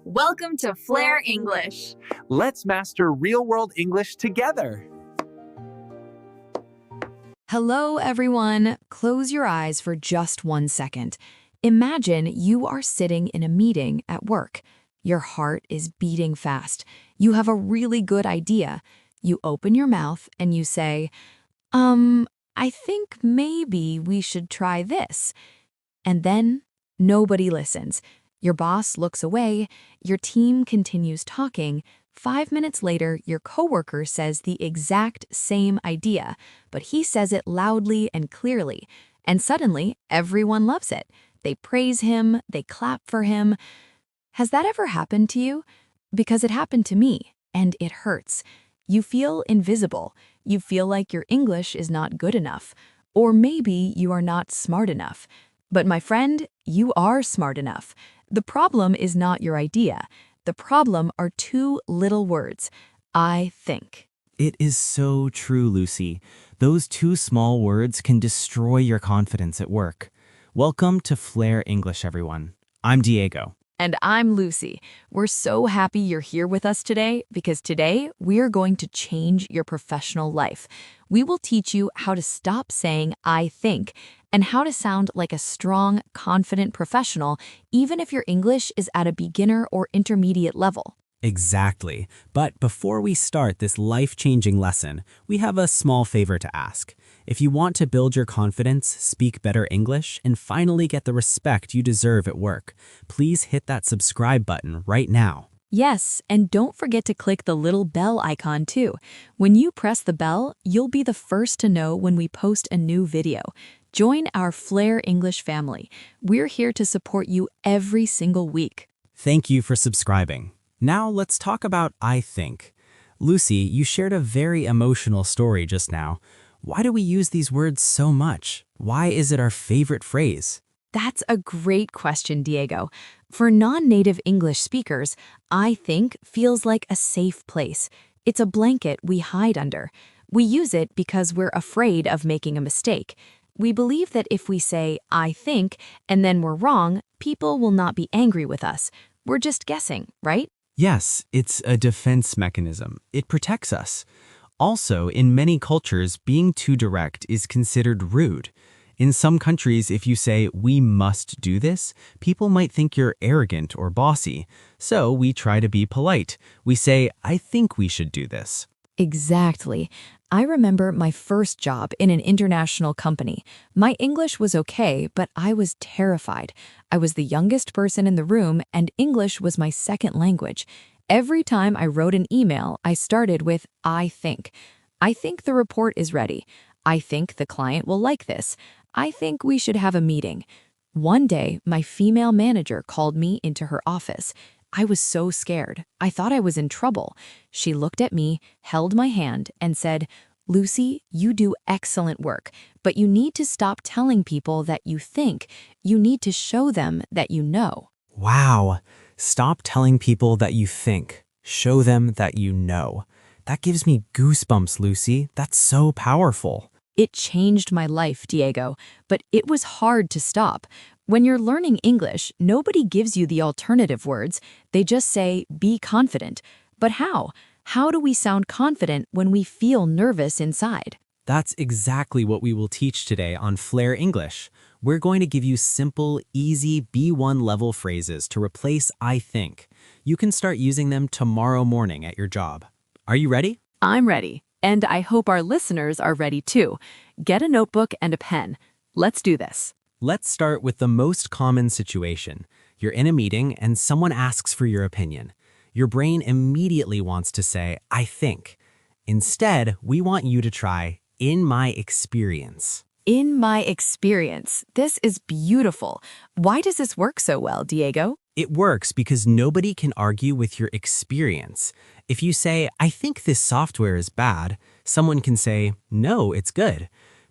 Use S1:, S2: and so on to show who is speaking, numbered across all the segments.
S1: Welcome to Flair English.
S2: Let's master real-world English together.
S3: Hello, everyone. Close your eyes for just 1 second. Imagine you are sitting in a meeting at work. Your heart is beating fast. You have a really good idea. You open your mouth and you say, I think maybe we should try this. And then nobody listens. Your boss looks away. Your team continues talking. 5 minutes later, your coworker says the exact same idea, but he says it loudly and clearly. And suddenly, everyone loves it. They praise him, they clap for him. Has that ever happened to you? Because it happened to me, and it hurts. You feel invisible. You feel like your English is not good enough. Or maybe you are not smart enough. But my friend, you are smart enough. The problem is not your idea. The problem are 2 little words. I think.
S4: It is so true, Lucy. Those 2 small words can destroy your confidence at work. Welcome to Flair English, everyone. I'm Diego.
S3: And I'm Lucy. We're so happy you're here with us today because today we're going to change your professional life. We will teach you how to stop saying I think and how to sound like a strong, confident professional even if your English is at a beginner or intermediate level.
S4: Exactly. But before we start this life-changing lesson, we have a small favor to ask. If you want to build your confidence, speak better English, and finally get the respect you deserve at work, please hit that subscribe button right now.
S3: Yes, and don't forget to click the little bell icon too. When you press the bell, you'll be the first to know when we post a new video. Join our Flair English family. We're here to support you every single week.
S4: Thank you for subscribing. Now let's talk about I think. Lucy, you shared a very emotional story just now. Why do we use these words so much? Why is it our favorite phrase?
S3: That's a great question, Diego. For non-native English speakers, I think feels like a safe place. It's a blanket we hide under. We use it because we're afraid of making a mistake. We believe that if we say, I think, and then we're wrong, people will not be angry with us. We're just guessing, right?
S4: Yes, it's a defense mechanism. It protects us. Also, in many cultures, being too direct is considered rude. In some countries, if you say, we must do this, people might think you're arrogant or bossy. So we try to be polite. We say, I think we should do this.
S3: Exactly. I remember my first job in an international company. My English was okay, but I was terrified. I was the youngest person in the room, and English was my second language. Every time I wrote an email, I started with, I think. I think the report is ready. I think the client will like this. I think we should have a meeting. One day, my female manager called me into her office. I was so scared. I thought I was in trouble. She looked at me, held my hand, and said, Lucy, you do excellent work, but you need to stop telling people that you think. You need to show them that you know.
S4: Wow. Stop telling people that you think. Show them that you know. That gives me goosebumps, Lucy. That's so powerful.
S3: It changed my life, Diego, but it was hard to stop. When you're learning English, nobody gives you the alternative words. They just say, be confident. But how? How do we sound confident when we feel nervous inside?
S4: That's exactly what we will teach today on Flair English. We're going to give you simple, easy B1 level phrases to replace I think. You can start using them tomorrow morning at your job. Are you ready?
S3: I'm ready, and I hope our listeners are ready too. Get a notebook and a pen. Let's do this.
S4: Let's start with the most common situation. You're in a meeting and someone asks for your opinion. Your brain immediately wants to say, I think. Instead, we want you to try, in my experience.
S3: In my experience. This is beautiful. Why does this work so well, Diego?
S4: It works because nobody can argue with your experience. If you say, I think this software is bad, someone can say, no, it's good.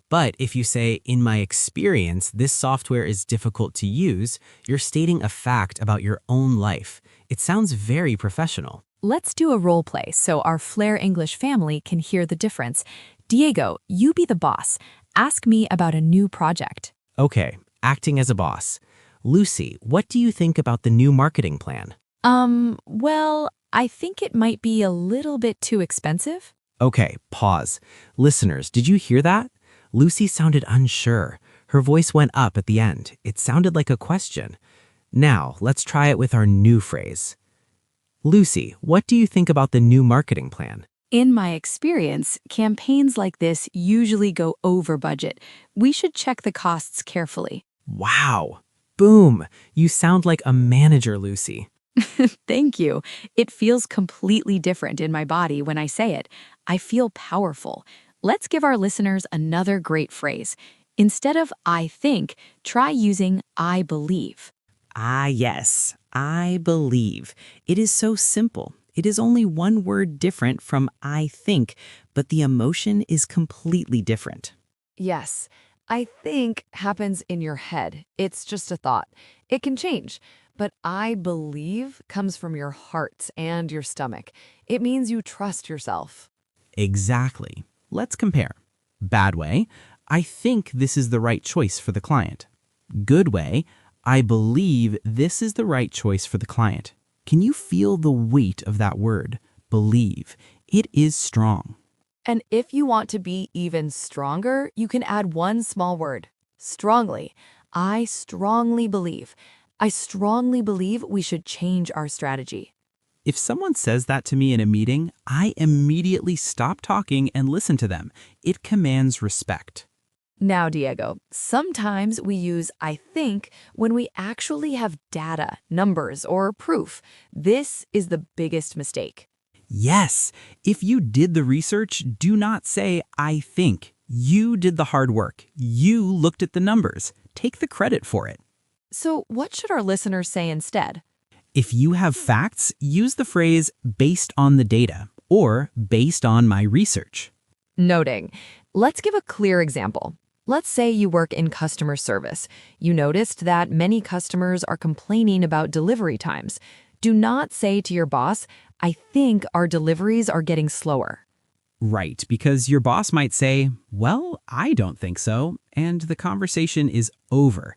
S4: But if you say, in my experience, this software is difficult to use, you're stating a fact about your own life. It sounds very professional.
S3: Let's do a role play so our Flair English family can hear the difference. Diego, you be the boss. Ask me about a new project.
S4: Okay, acting as a boss. Lucy, what do you think about the new marketing plan?
S3: Well, I think it might be a little bit too expensive.
S4: Okay, pause. Listeners, did you hear that? Lucy sounded unsure. Her voice went up at the end. It sounded like a question. Now, let's try it with our new phrase. Lucy, what do you think about the new marketing plan?
S3: In my experience, campaigns like this usually go over budget. We should check the costs carefully.
S4: Wow. Boom. You sound like a manager, Lucy.
S3: Thank you. It feels completely different in my body when I say it. I feel powerful. Let's give our listeners another great phrase. Instead of I think, try using I believe.
S4: Ah, yes. I believe. It is so simple. It is only one word different from I think, but the emotion is completely different.
S3: Yes, I think happens in your head. It's just a thought. It can change. But I believe comes from your heart and your stomach. It means you trust yourself.
S4: Exactly. Let's compare. Bad way, I think this is the right choice for the client. Good way, I believe this is the right choice for the client. Can you feel the weight of that word, believe? It is strong.
S3: And if you want to be even stronger, you can add one small word, strongly. I strongly believe. I strongly believe we should change our strategy.
S4: If someone says that to me in a meeting, I immediately stop talking and listen to them. It commands respect.
S3: Now, Diego, sometimes we use I think when we actually have data, numbers, or proof. This is the biggest mistake.
S4: Yes, if you did the research, do not say, I think. You did the hard work. You looked at the numbers. Take the credit for it.
S3: So what should our listeners say instead?
S4: If you have facts, use the phrase based on the data or based on my research.
S3: Noting. Let's give a clear example. Let's say you work in customer service. You noticed that many customers are complaining about delivery times. Do not say to your boss, I think our deliveries are getting slower.
S4: Right, because your boss might say, well, I don't think so, and the conversation is over.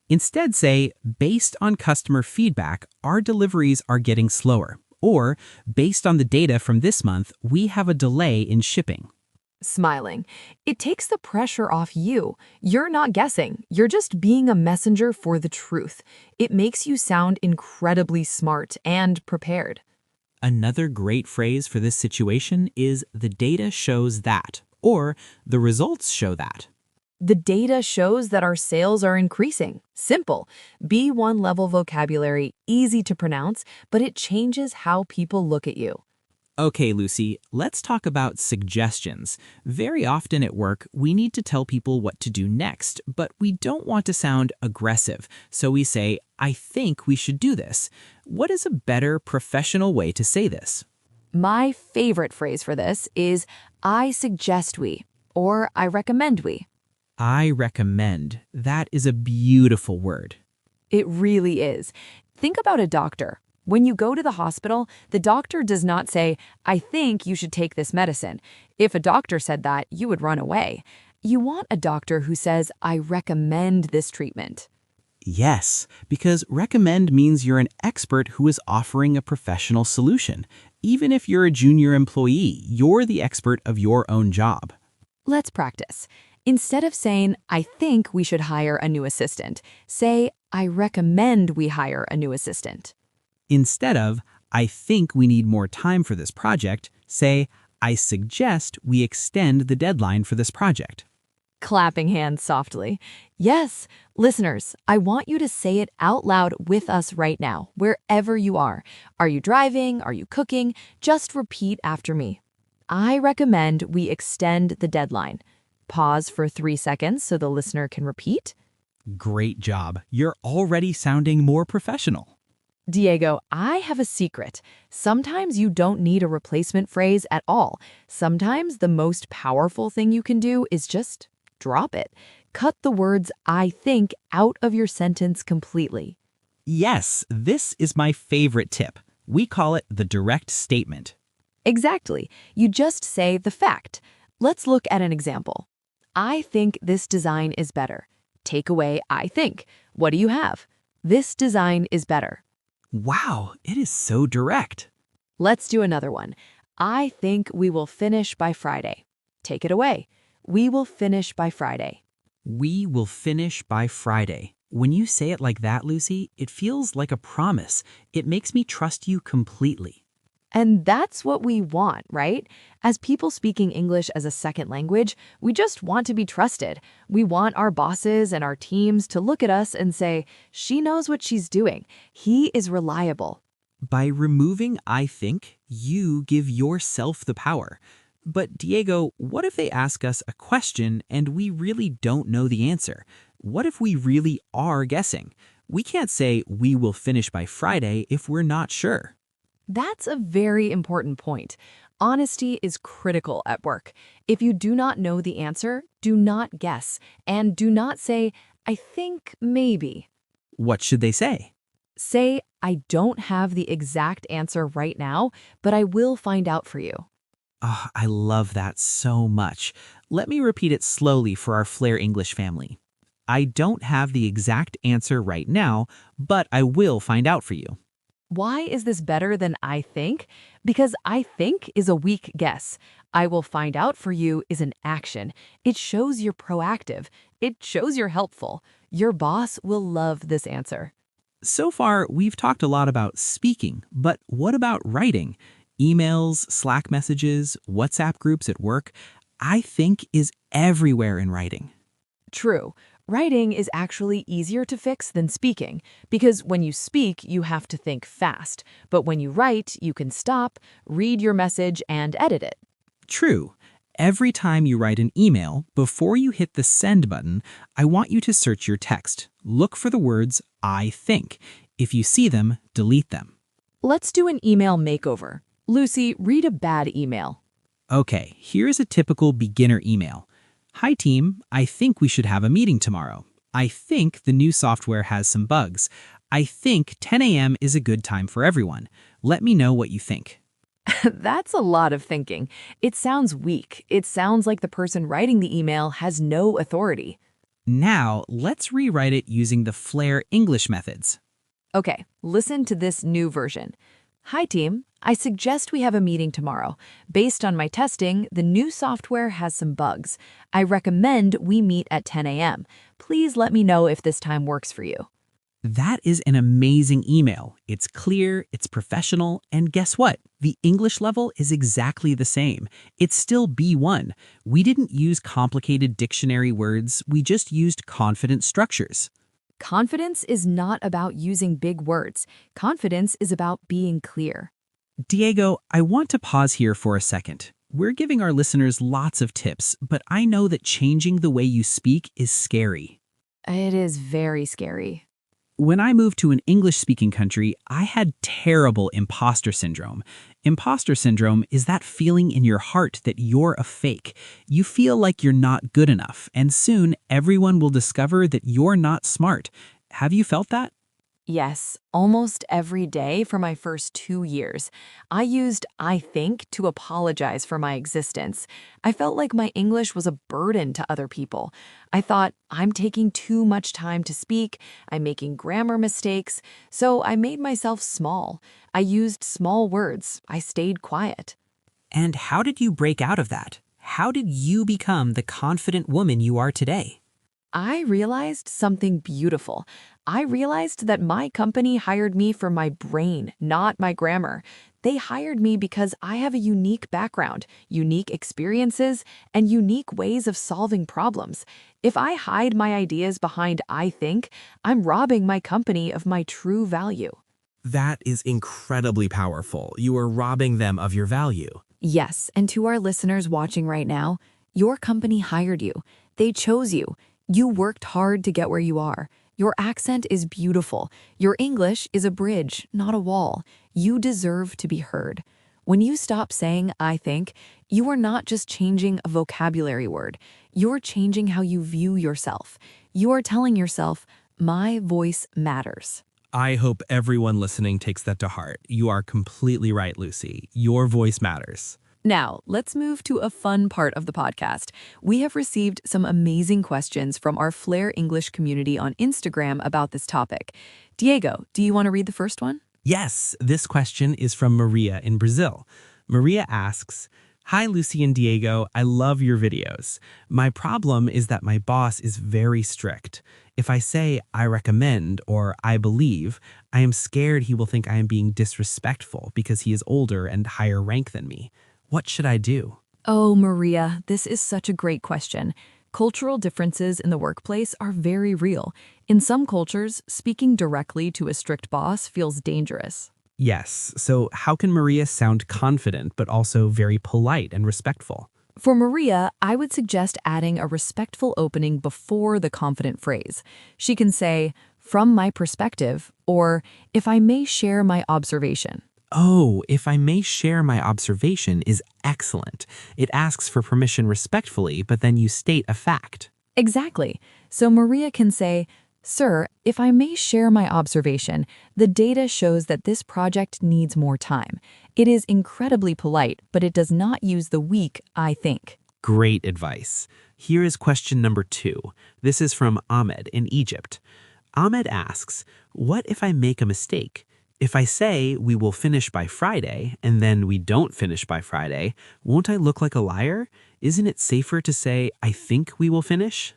S4: Instead say, based on customer feedback, our deliveries are getting slower. Or, based on the data from this month, we have a delay in shipping.
S3: Smiling. It takes the pressure off you. You're not guessing. You're just being a messenger for the truth. It makes you sound incredibly smart and prepared.
S4: Another great phrase for this situation is the data shows that, or the results show that.
S3: The data shows that our sales are increasing. Simple. B1 level vocabulary, easy to pronounce, but it changes how people look at you.
S4: Okay, Lucy, let's talk about suggestions. Very often at work, we need to tell people what to do next, but we don't want to sound aggressive. So we say, I think we should do this. What is a better professional way to say this?
S3: My favorite phrase for this is, I suggest we, or I recommend we.
S4: I recommend. That is a beautiful word.
S3: It really is. Think about a doctor. When you go to the hospital, the doctor does not say, I think you should take this medicine. If a doctor said that, you would run away. You want a doctor who says, I recommend this treatment.
S4: Yes, because recommend means you're an expert who is offering a professional solution. Even if you're a junior employee, you're the expert of your own job.
S3: Let's practice. Instead of saying, I think we should hire a new assistant, say, I recommend we hire a new assistant.
S4: Instead of, I think we need more time for this project, say, I suggest we extend the deadline for this project.
S3: Clapping hands softly. Yes, listeners, I want you to say it out loud with us right now, wherever you are. Are you driving? Are you cooking? Just repeat after me. I recommend we extend the deadline. Pause for 3 seconds so the listener can repeat.
S4: Great job. You're already sounding more professional.
S3: Diego, I have a secret. Sometimes you don't need a replacement phrase at all. Sometimes the most powerful thing you can do is just drop it. Cut the words I think out of your sentence completely.
S4: Yes, this is my favorite tip. We call it the direct statement.
S3: Exactly. You just say the fact. Let's look at an example. I think this design is better. Take away I think. What do you have? This design is better.
S4: Wow, it is so direct.
S3: Let's do another one. I think we will finish by Friday. Take it away. We will finish by Friday.
S4: We will finish by Friday. When you say it like that, Lucy, it feels like a promise. It makes me trust you completely.
S3: And that's what we want, right? As people speaking English as a second language, we just want to be trusted. We want our bosses and our teams to look at us and say, she knows what she's doing. He is reliable.
S4: By removing I think, you give yourself the power. But Diego, what if they ask us a question and we really don't know the answer? What if we really are guessing? We can't say we will finish by Friday if we're not sure.
S3: That's a very important point. Honesty is critical at work. If you do not know the answer, do not guess, and do not say, I think maybe.
S4: What should they say?
S3: Say, I don't have the exact answer right now, but I will find out for you.
S4: Oh, I love that so much. Let me repeat it slowly for our Flair English family. I don't have the exact answer right now, but I will find out for you.
S3: Why is this better than I think? Because I think is a weak guess. I will find out for you is an action. It shows you're proactive. It shows you're helpful. Your boss will love this answer.
S4: So far, we've talked a lot about speaking, but what about writing? Emails, Slack messages, WhatsApp groups at work. I think is everywhere in writing.
S3: True. Writing is actually easier to fix than speaking, because when you speak, you have to think fast. But when you write, you can stop, read your message, and edit it.
S4: True. Every time you write an email, before you hit the send button, I want you to search your text. Look for the words I think. If you see them, delete them.
S3: Let's do an email makeover. Lucy, read a bad email.
S4: Okay, here's a typical beginner email. Hi team, I think we should have a meeting tomorrow. I think the new software has some bugs. I think 10 a.m. is a good time for everyone. Let me know what you think.
S3: That's a lot of thinking. It sounds weak. It sounds like the person writing the email has no authority.
S4: Now, let's rewrite it using the Flair English methods.
S3: Okay, listen to this new version. Hi team, I suggest we have a meeting tomorrow. Based on my testing, the new software has some bugs. I recommend we meet at 10 a.m. Please let me know if this time works for you.
S4: That is an amazing email. It's clear, it's professional, and guess what? The English level is exactly the same. It's still B1. We didn't use complicated dictionary words, we just used confident structures.
S3: Confidence is not about using big words. Confidence is about being clear.
S4: Diego, I want to pause here for a second. We're giving our listeners lots of tips, but I know that changing the way you speak is scary.
S3: It is very scary.
S4: When I moved to an English-speaking country, I had terrible imposter syndrome. Imposter syndrome is that feeling in your heart that you're a fake. You feel like you're not good enough, and soon everyone will discover that you're not smart. Have you felt that?
S3: Yes, almost every day for my first 2 years. I used I think to apologize for my existence. I felt like my English was a burden to other people. I thought, I'm taking too much time to speak, I'm making grammar mistakes, so I made myself small. I used small words, I stayed quiet.
S4: And how did you break out of that? How did you become the confident woman you are today?
S3: I realized something beautiful. I realized that my company hired me for my brain, not my grammar. They hired me because I have a unique background, unique experiences, and unique ways of solving problems. If I hide my ideas behind I think, I'm robbing my company of my true value.
S5: That is incredibly powerful. You are robbing them of your value.
S3: Yes, and to our listeners watching right now, your company hired you. They chose you. You worked hard to get where you are. Your accent is beautiful. Your English is a bridge, not a wall. You deserve to be heard. When you stop saying, I think, you are not just changing a vocabulary word. You're changing how you view yourself. You are telling yourself, my voice matters.
S5: I hope everyone listening takes that to heart. You are completely right, Lucy. Your voice matters.
S3: Now, let's move to a fun part of the podcast. We have received some amazing questions from our Flair English community on Instagram about this topic. Diego, do you want to read the first one?
S5: Yes, this question is from Maria in Brazil. Maria asks, "Hi, Lucy and Diego. I love your videos. My problem is that my boss is very strict. If I say I recommend or I believe, I am scared he will think I am being disrespectful because he is older and higher rank than me. What should I do?"
S3: Oh, Maria, this is such a great question. Cultural differences in the workplace are very real. In some cultures, speaking directly to a strict boss feels dangerous.
S5: Yes, so how can Maria sound confident but also very polite and respectful?
S3: For Maria, I would suggest adding a respectful opening before the confident phrase. She can say, "From my perspective," or "If I may share my observation."
S5: Oh, "if I may share my observation" is excellent. It asks for permission respectfully, but then you state a fact.
S3: Exactly. So Maria can say, "Sir, if I may share my observation, the data shows that this project needs more time. It is incredibly polite, but it does not use the weak 'I think.'"
S5: Great advice. Here is question number 2. This is from Ahmed in Egypt. Ahmed asks, "What if I make a mistake? If I say we will finish by Friday and then we don't finish by Friday, won't I look like a liar? Isn't it safer to say I think we will finish?"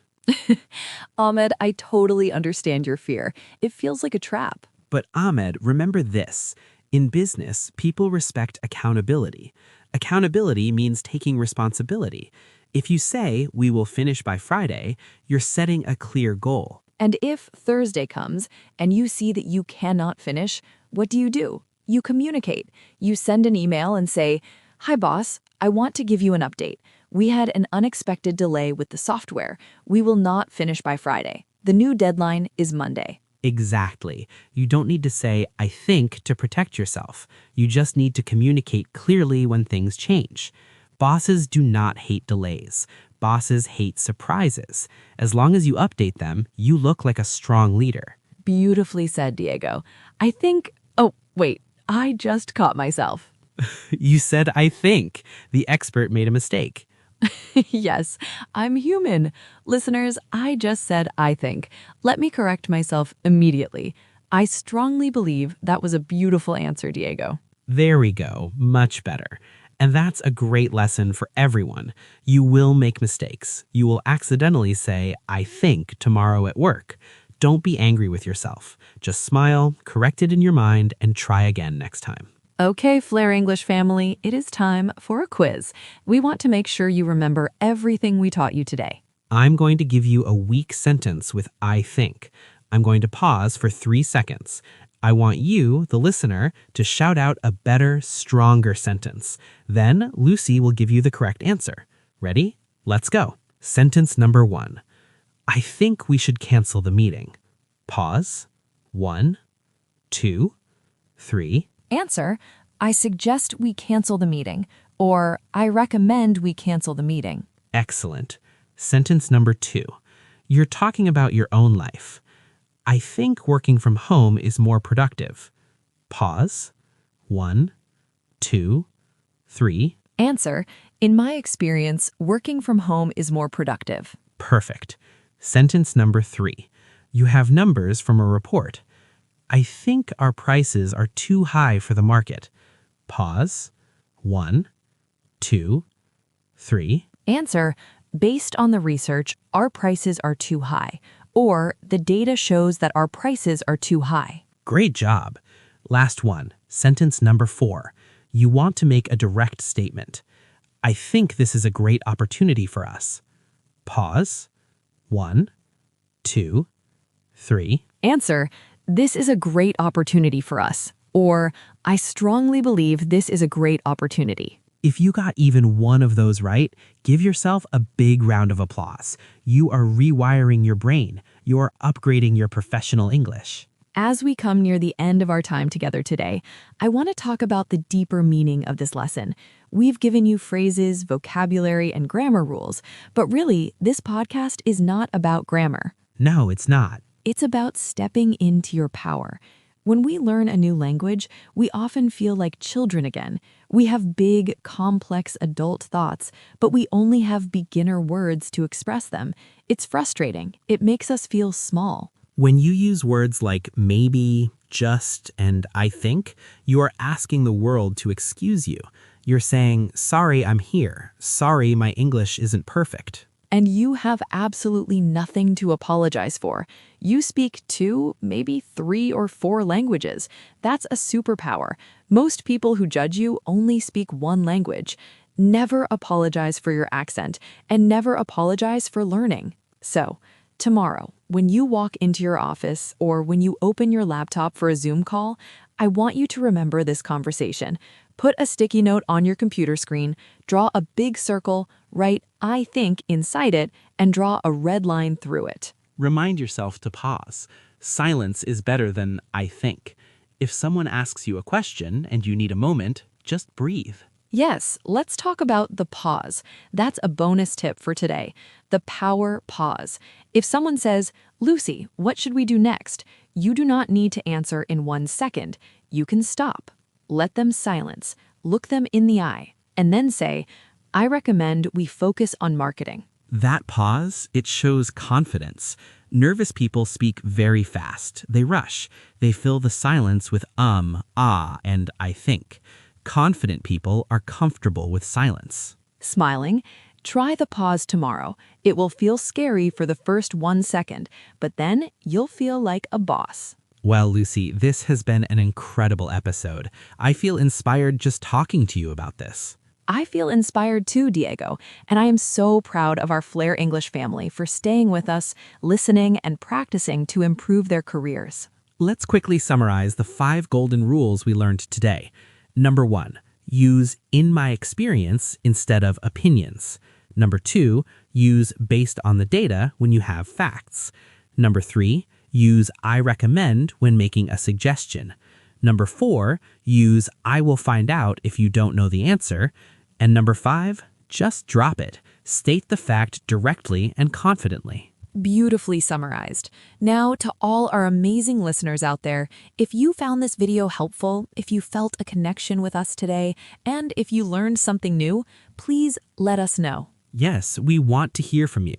S3: Ahmed, I totally understand your fear. It feels like a trap.
S5: But Ahmed, remember this. In business, people respect accountability. Accountability means taking responsibility. If you say we will finish by Friday, you're setting a clear goal.
S3: And if Thursday comes and you see that you cannot finish, what do? You communicate. You send an email and say, "Hi boss, I want to give you an update. We had an unexpected delay with the software. We will not finish by Friday. The new deadline is Monday."
S5: Exactly. You don't need to say I think to protect yourself. You just need to communicate clearly when things change. Bosses do not hate delays. Bosses hate surprises. As long as you update them, you look like a strong leader.
S3: Beautifully said, Diego. I think, oh, wait, I just caught myself.
S5: You said I think. The expert made a mistake.
S3: Yes, I'm human. Listeners, I just said I think. Let me correct myself immediately. I strongly believe that was a beautiful answer, Diego.
S5: There we go. Much better. And that's a great lesson for everyone. You will make mistakes. You will accidentally say, I think, tomorrow at work. Don't be angry with yourself. Just smile, correct it in your mind, and try again next time.
S3: Okay, Flair English family, it is time for a quiz. We want to make sure you remember everything we taught you today.
S5: I'm going to give you a weak sentence with I think. I'm going to pause for 3 seconds. I want you, the listener, to shout out a better, stronger sentence. Then Lucy will give you the correct answer. Ready? Let's go. Sentence number 1. I think we should cancel the meeting. Pause. 1, 2, 3.
S3: Answer, I suggest we cancel the meeting, or I recommend we cancel the meeting.
S5: Excellent. Sentence number 2. You're talking about your own life. I think working from home is more productive. Pause. 1, 2, 3.
S3: Answer, in my experience, working from home is more productive.
S5: Perfect. Sentence number 3. You have numbers from a report. I think our prices are too high for the market. Pause. 1, 2, 3.
S3: Answer, based on the research, our prices are too high, or the data shows that our prices are too high.
S5: Great job. Last one. Sentence number 4. You want to make a direct statement. I think this is a great opportunity for us. Pause. 1, 2, 3.
S3: Answer, this is a great opportunity for us, or I strongly believe this is a great opportunity.
S5: If you got even one of those right, give yourself a big round of applause. You are rewiring your brain. You're upgrading your professional English.
S3: As we come near the end of our time together today, I want to talk about the deeper meaning of this lesson. We've given you phrases, vocabulary, and grammar rules, but really, this podcast is not about grammar.
S5: No, it's not.
S3: It's about stepping into your power. When we learn a new language, we often feel like children again. We have big, complex adult thoughts, but we only have beginner words to express them. It's frustrating. It makes us feel small.
S5: When you use words like maybe, just and I think, you are asking the world to excuse you. You're saying, sorry, I'm here. Sorry, my English isn't perfect.
S3: And you have absolutely nothing to apologize for. You speak 2, maybe 3 or 4 languages. That's a superpower. Most people who judge you only speak 1 language. Never apologize for your accent, and never apologize for learning. So, tomorrow, when you walk into your office or when you open your laptop for a Zoom call, I want you to remember this conversation. Put a sticky note on your computer screen, draw a big circle, write I think inside it, and draw a red line through it.
S5: Remind yourself to pause. Silence is better than I think. If someone asks you a question and you need a moment, just breathe.
S3: Yes, let's talk about the pause. That's a bonus tip for today. The power pause. If someone says, Lucy, what should we do next? You do not need to answer in 1 second. You can stop. Let them silence. Look them in the eye. And then say, I recommend we focus on marketing.
S5: That pause, it shows confidence. Nervous people speak very fast. They rush. They fill the silence with ah, and I think. Confident people are comfortable with silence.
S3: Smiling, try the pause tomorrow. It will feel scary for the first 1 second, but then you'll feel like a boss.
S5: Well, Lucy, this has been an incredible episode. I feel inspired just talking to you about this.
S3: I feel inspired too, Diego, and I am so proud of our Flair English family for staying with us, listening, and practicing to improve their careers.
S5: Let's quickly summarize the 5 golden rules we learned today. Number 1, use in my experience instead of opinions. Number 2, use based on the data when you have facts. Number 3, use I recommend when making a suggestion. Number 4, use I will find out if you don't know the answer. And number 5, just drop it. State the fact directly and confidently.
S3: Beautifully summarized. Now, to all our amazing listeners out there, if you found this video helpful, if you felt a connection with us today, and if you learned something new, please let us know.
S5: Yes, we want to hear from you.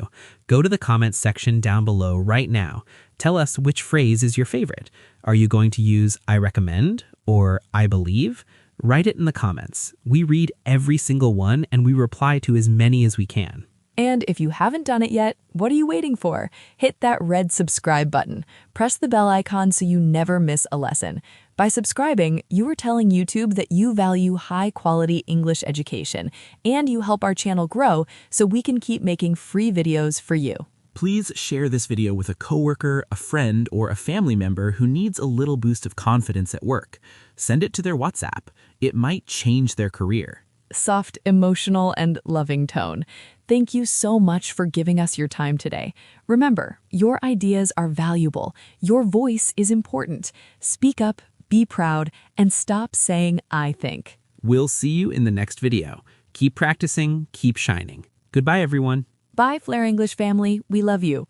S5: Go to the comments section down below right now. Tell us which phrase is your favorite. Are you going to use I recommend or I believe? Write it in the comments. We read every single one and we reply to as many as we can.
S3: And if you haven't done it yet, what are you waiting for? Hit that red subscribe button. Press the bell icon so you never miss a lesson. By subscribing, you are telling YouTube that you value high-quality English education, and you help our channel grow so we can keep making free videos for you.
S5: Please share this video with a coworker, a friend, or a family member who needs a little boost of confidence at work. Send it to their WhatsApp. It might change their career.
S3: Soft, emotional, and loving tone. Thank you so much for giving us your time today. Remember, your ideas are valuable. Your voice is important. Speak up, be proud, and stop saying I think.
S5: We'll see you in the next video. Keep practicing, keep shining. Goodbye, everyone.
S3: Bye, Flair English family. We love you.